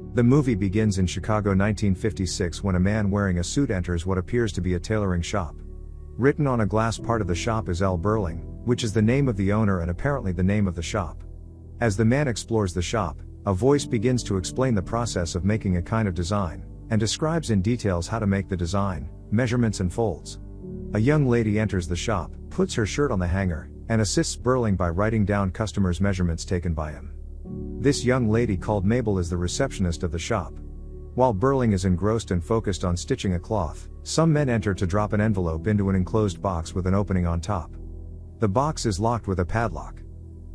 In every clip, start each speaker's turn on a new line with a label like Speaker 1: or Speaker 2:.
Speaker 1: The movie begins in Chicago 1956 when a man wearing a suit enters what appears to be a tailoring shop. Written on a glass part of the shop is L. Burling, which is the name of the owner and apparently the name of the shop. As the man explores the shop, a voice begins to explain the process of making a kind of design, and describes in details how to make the design, measurements and folds. A young lady enters the shop, puts her shirt on the hanger, and assists Burling by writing down customers' measurements taken by him. This young lady, called Mabel, is the receptionist of the shop. While Burling is engrossed and focused on stitching a cloth, some men enter to drop an envelope into an enclosed box with an opening on top. The box is locked with a padlock.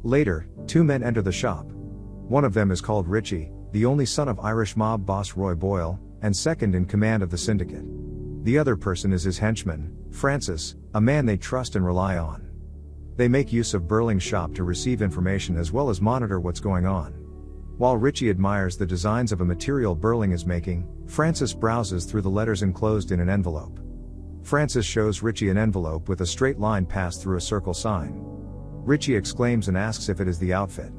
Speaker 1: Later, two men enter the shop. One of them is called Richie, the only son of Irish mob boss Roy Boyle, and second in command of the syndicate. The other person is his henchman, Francis, a man they trust and rely on. They make use of Burling's shop to receive information as well as monitor what's going on. While Richie admires the designs of a material Burling is making, Francis browses through the letters enclosed in an envelope. Francis shows Richie an envelope with a straight line passed through a circle sign. Richie exclaims and asks if it is the outfit.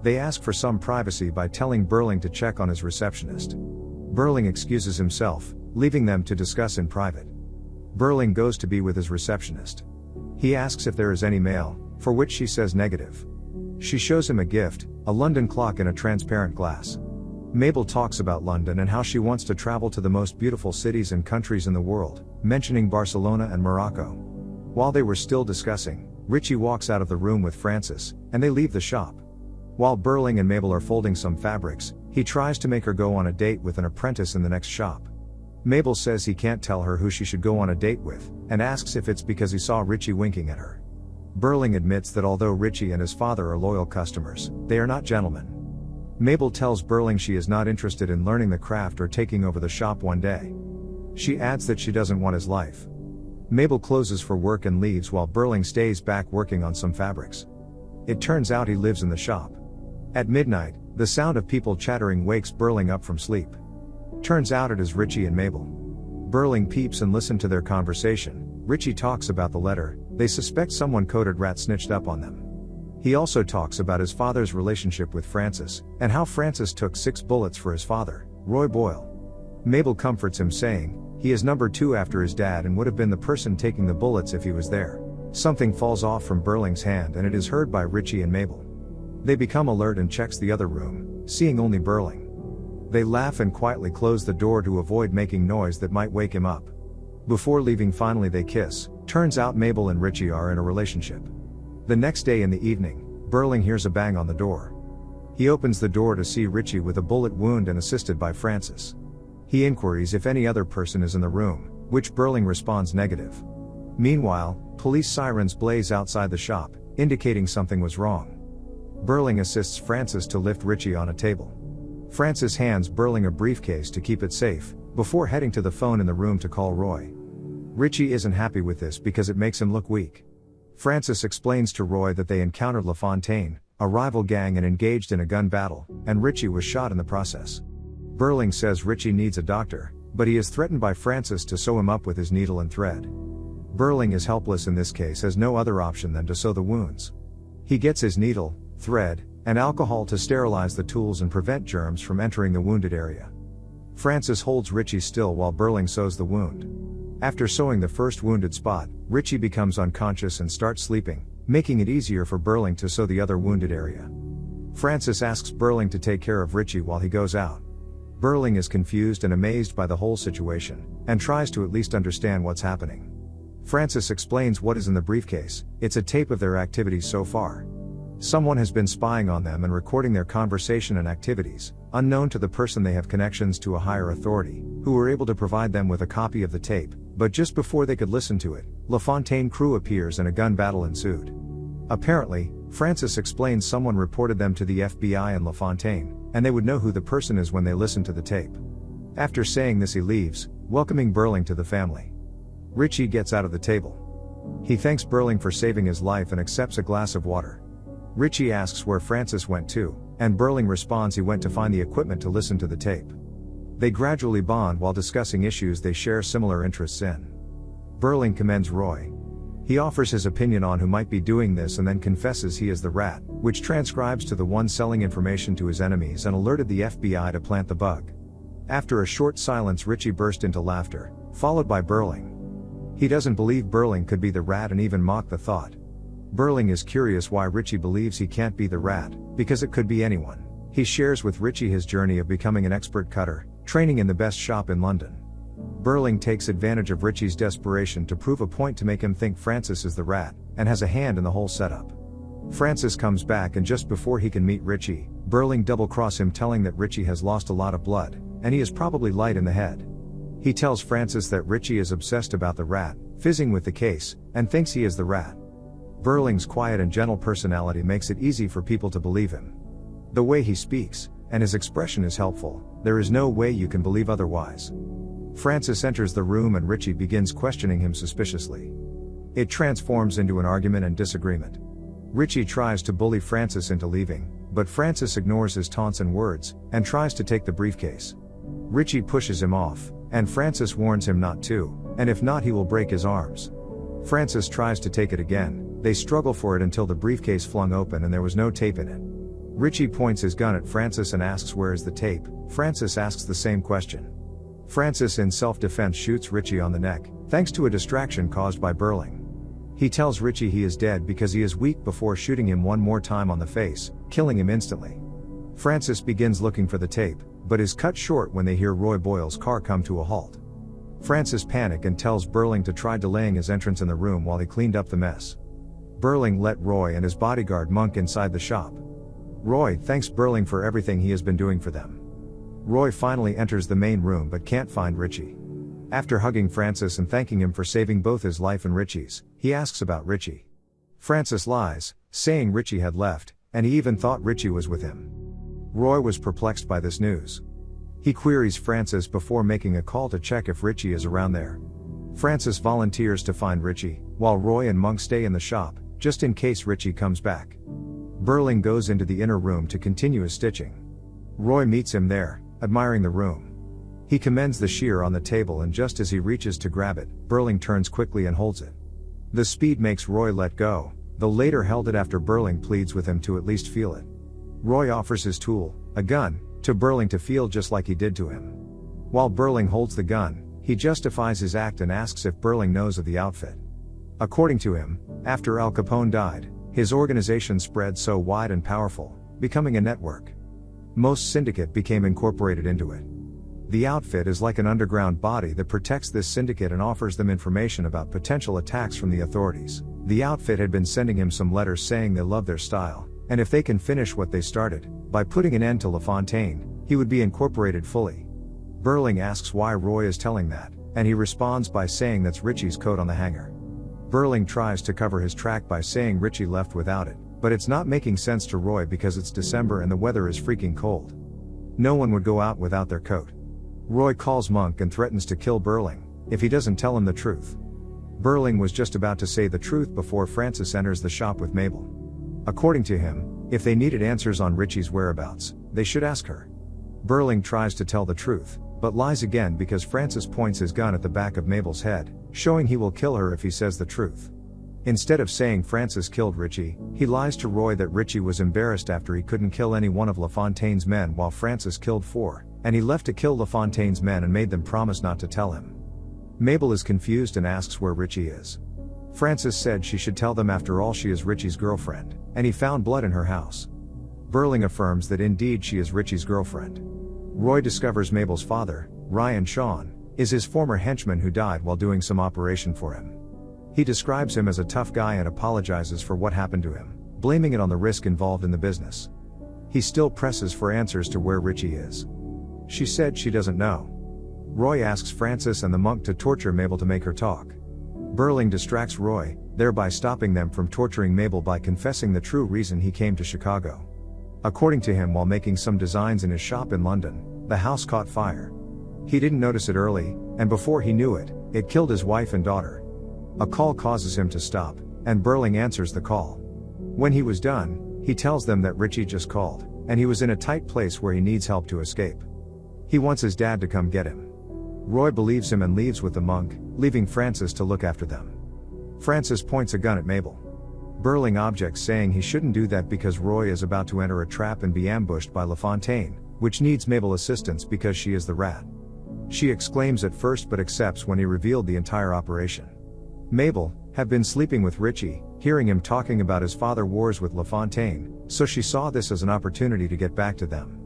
Speaker 1: They ask for some privacy by telling Burling to check on his receptionist. Burling excuses himself, leaving them to discuss in private. Burling goes to be with his receptionist. He asks if there is any mail, for which she says negative. She shows him a gift, a London clock in a transparent glass. Mabel talks about London and how she wants to travel to the most beautiful cities and countries in the world, mentioning Barcelona and Morocco. While they were still discussing, Richie walks out of the room with Francis, and they leave the shop. While Burling and Mabel are folding some fabrics, he tries to make her go on a date with an apprentice in the next shop. Mabel says he can't tell her who she should go on a date with, and asks if it's because he saw Richie winking at her. Burling admits that although Richie and his father are loyal customers, they are not gentlemen. Mabel tells Burling she is not interested in learning the craft or taking over the shop one day. She adds that she doesn't want his life. Mabel closes for work and leaves while Burling stays back working on some fabrics. It turns out he lives in the shop. At midnight, the sound of people chattering wakes Burling up from sleep. Turns out it is Richie and Mabel. Burling peeps and listens to their conversation. Richie talks about the letter. They suspect someone coded rat snitched up on them. He also talks about his father's relationship with Francis, and how Francis took 6 bullets for his father, Roy Boyle. Mabel comforts him saying, he is number 2 after his dad and would have been the person taking the bullets if he was there. Something falls off from Burling's hand and it is heard by Richie and Mabel. They become alert and checks the other room, seeing only Burling. They laugh and quietly close the door to avoid making noise that might wake him up. Before leaving, finally they kiss. Turns out Mabel and Richie are in a relationship. The next day in the evening, Burling hears a bang on the door. He opens the door to see Richie with a bullet wound and assisted by Francis. He inquires if any other person is in the room, which Burling responds negative. Meanwhile, police sirens blaze outside the shop, indicating something was wrong. Burling assists Francis to lift Richie on a table. Francis hands Burling a briefcase to keep it safe, before heading to the phone in the room to call Roy. Richie isn't happy with this because it makes him look weak. Francis explains to Roy that they encountered LaFontaine, a rival gang, and engaged in a gun battle, and Richie was shot in the process. Burling says Richie needs a doctor, but he is threatened by Francis to sew him up with his needle and thread. Burling is helpless in this case, has no other option than to sew the wounds. He gets his needle, thread, and alcohol to sterilize the tools and prevent germs from entering the wounded area. Francis holds Richie still while Burling sews the wound. After sewing the first wounded spot, Richie becomes unconscious and starts sleeping, making it easier for Burling to sew the other wounded area. Francis asks Burling to take care of Richie while he goes out. Burling is confused and amazed by the whole situation, and tries to at least understand what's happening. Francis explains what is in the briefcase. It's a tape of their activities so far. Someone has been spying on them and recording their conversation and activities. Unknown to the person, they have connections to a higher authority, who were able to provide them with a copy of the tape, but just before they could listen to it, LaFontaine crew appears and a gun battle ensued. Apparently, Francis explains someone reported them to the FBI and LaFontaine, and they would know who the person is when they listen to the tape. After saying this, he leaves, welcoming Burling to the family. Richie gets out of the table. He thanks Burling for saving his life and accepts a glass of water. Richie asks where Francis went to, and Burling responds he went to find the equipment to listen to the tape. They gradually bond while discussing issues they share similar interests in. Burling commends Roy. He offers his opinion on who might be doing this and then confesses he is the rat, which transcribes to the one selling information to his enemies and alerted the FBI to plant the bug. After a short silence, Richie burst into laughter, followed by Burling. He doesn't believe Burling could be the rat and even mocked the thought. Burling is curious why Richie believes he can't be the rat, because it could be anyone. He shares with Richie his journey of becoming an expert cutter, training in the best shop in London. Burling takes advantage of Richie's desperation to prove a point to make him think Francis is the rat, and has a hand in the whole setup. Francis comes back, and just before he can meet Richie, Burling double-cross him, telling that Richie has lost a lot of blood, and he is probably light in the head. He tells Francis that Richie is obsessed about the rat, fizzing with the case, and thinks he is the rat. Burling's quiet and gentle personality makes it easy for people to believe him. The way he speaks, and his expression is helpful. There is no way you can believe otherwise. Francis enters the room and Richie begins questioning him suspiciously. It transforms into an argument and disagreement. Richie tries to bully Francis into leaving, but Francis ignores his taunts and words, and tries to take the briefcase. Richie pushes him off, and Francis warns him not to, and if not he will break his arms. Francis tries to take it again. They struggle for it until the briefcase flung open and there was no tape in it. Richie points his gun at Francis and asks where is the tape. Francis asks the same question. Francis in self-defense shoots Richie on the neck, thanks to a distraction caused by Burling. He tells Richie he is dead because he is weak before shooting him one more time on the face, killing him instantly. Francis begins looking for the tape, but is cut short when they hear Roy Boyle's car come to a halt. Francis panics and tells Burling to try delaying his entrance in the room while he cleaned up the mess. Burling let Roy and his bodyguard Monk inside the shop. Roy thanks Burling for everything he has been doing for them. Roy finally enters the main room but can't find Richie. After hugging Francis and thanking him for saving both his life and Richie's, he asks about Richie. Francis lies, saying Richie had left, and he even thought Richie was with him. Roy was perplexed by this news. He queries Francis before making a call to check if Richie is around there. Francis volunteers to find Richie, while Roy and Monk stay in the shop, just in case Richie comes back. Burling goes into the inner room to continue his stitching. Roy meets him there, admiring the room. He commends the shear on the table, and just as he reaches to grab it, Burling turns quickly and holds it. The speed makes Roy let go, though later held it after Burling pleads with him to at least feel it. Roy offers his tool, a gun, to Burling to feel just like he did to him. While Burling holds the gun, he justifies his act and asks if Burling knows of the outfit. According to him, after Al Capone died, his organization spread so wide and powerful, becoming a network. Most syndicate became incorporated into it. The outfit is like an underground body that protects this syndicate and offers them information about potential attacks from the authorities. The outfit had been sending him some letters saying they love their style, and if they can finish what they started, by putting an end to LaFontaine, he would be incorporated fully. Burling asks why Roy is telling that, and he responds by saying that's Richie's coat on the hanger. Burling tries to cover his track by saying Richie left without it, but it's not making sense to Roy because it's December and the weather is freaking cold. No one would go out without their coat. Roy calls Monk and threatens to kill Burling if he doesn't tell him the truth. Burling was just about to say the truth before Francis enters the shop with Mabel. According to him, if they needed answers on Richie's whereabouts, they should ask her. Burling tries to tell the truth, but lies again because Francis points his gun at the back of Mabel's head, showing he will kill her if he says the truth. Instead of saying Francis killed Richie, he lies to Roy that Richie was embarrassed after he couldn't kill any one of LaFontaine's men while Francis killed 4, and he left to kill LaFontaine's men and made them promise not to tell him. Mabel is confused and asks where Richie is. Francis said she should tell them after all she is Richie's girlfriend, and he found blood in her house. Burling affirms that indeed she is Richie's girlfriend. Roy discovers Mabel's father, Ryan Shawn, is his former henchman who died while doing some operation for him. He describes him as a tough guy and apologizes for what happened to him, blaming it on the risk involved in the business. He still presses for answers to where Richie is. She said she doesn't know. Roy asks Francis and the monk to torture Mabel to make her talk. Burling distracts Roy, thereby stopping them from torturing Mabel by confessing the true reason he came to Chicago. According to him, while making some designs in his shop in London, the house caught fire. He didn't notice it early, and before he knew it, it killed his wife and daughter. A call causes him to stop, and Burling answers the call. When he was done, he tells them that Richie just called, and he was in a tight place where he needs help to escape. He wants his dad to come get him. Roy believes him and leaves with the monk, leaving Francis to look after them. Francis points a gun at Mabel. Burling objects, saying he shouldn't do that because Roy is about to enter a trap and be ambushed by LaFontaine, which needs Mabel assistance because she is the rat. She exclaims at first but accepts when he revealed the entire operation. Mabel had been sleeping with Richie, hearing him talking about his father wars with LaFontaine, so she saw this as an opportunity to get back to them.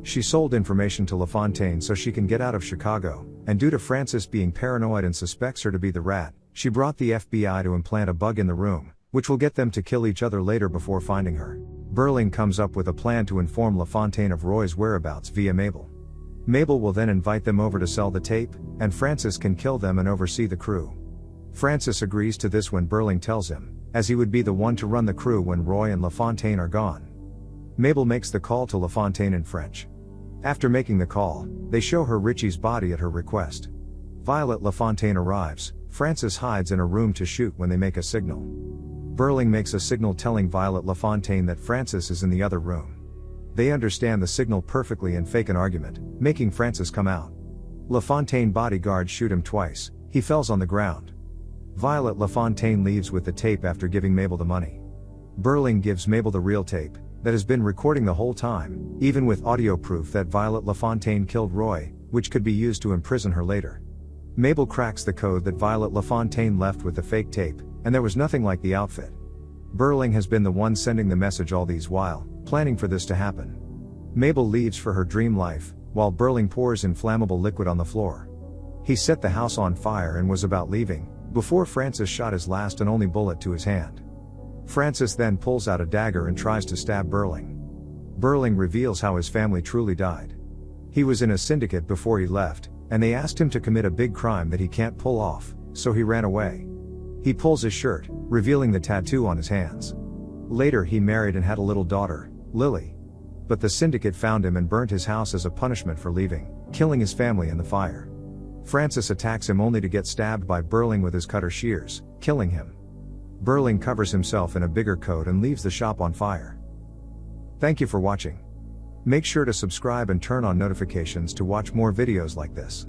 Speaker 1: She sold information to LaFontaine so she can get out of Chicago, and due to Francis being paranoid and suspects her to be the rat, she brought the FBI to implant a bug in the room, which will get them to kill each other later before finding her. Burling comes up with a plan to inform LaFontaine of Roy's whereabouts via Mabel. Mabel will then invite them over to sell the tape, and Francis can kill them and oversee the crew. Francis agrees to this when Burling tells him, as he would be the one to run the crew when Roy and LaFontaine are gone. Mabel makes the call to LaFontaine in French. After making the call, they show her Richie's body at her request. Violet LaFontaine arrives. Francis hides in a room to shoot when they make a signal. Burling makes a signal telling Violet LaFontaine that Francis is in the other room. They understand the signal perfectly and fake an argument, making Francis come out. LaFontaine bodyguards shoot him twice. He falls on the ground. Violet LaFontaine leaves with the tape after giving Mabel the money. Burling gives Mabel the real tape that has been recording the whole time, even with audio proof that Violet LaFontaine killed Roy, which could be used to imprison her later. Mabel cracks the code that Violet LaFontaine left with the fake tape, and there was nothing like the outfit. Burling has been the one sending the message all these while, planning for this to happen. Mabel leaves for her dream life, while Burling pours inflammable liquid on the floor. He set the house on fire and was about leaving, before Francis shot his last and only bullet to his hand. Francis then pulls out a dagger and tries to stab Burling. Burling reveals how his family truly died. He was in a syndicate before he left, and they asked him to commit a big crime that he can't pull off, so he ran away. He pulls his shirt, revealing the tattoo on his hands. Later he married and had a little daughter, Lily. But the syndicate found him and burnt his house as a punishment for leaving, killing his family in the fire. Francis attacks him only to get stabbed by Burling with his cutter shears, killing him. Burling covers himself in a bigger coat and leaves the shop on fire. Thank you for watching. Make sure to subscribe and turn on notifications to watch more videos like this.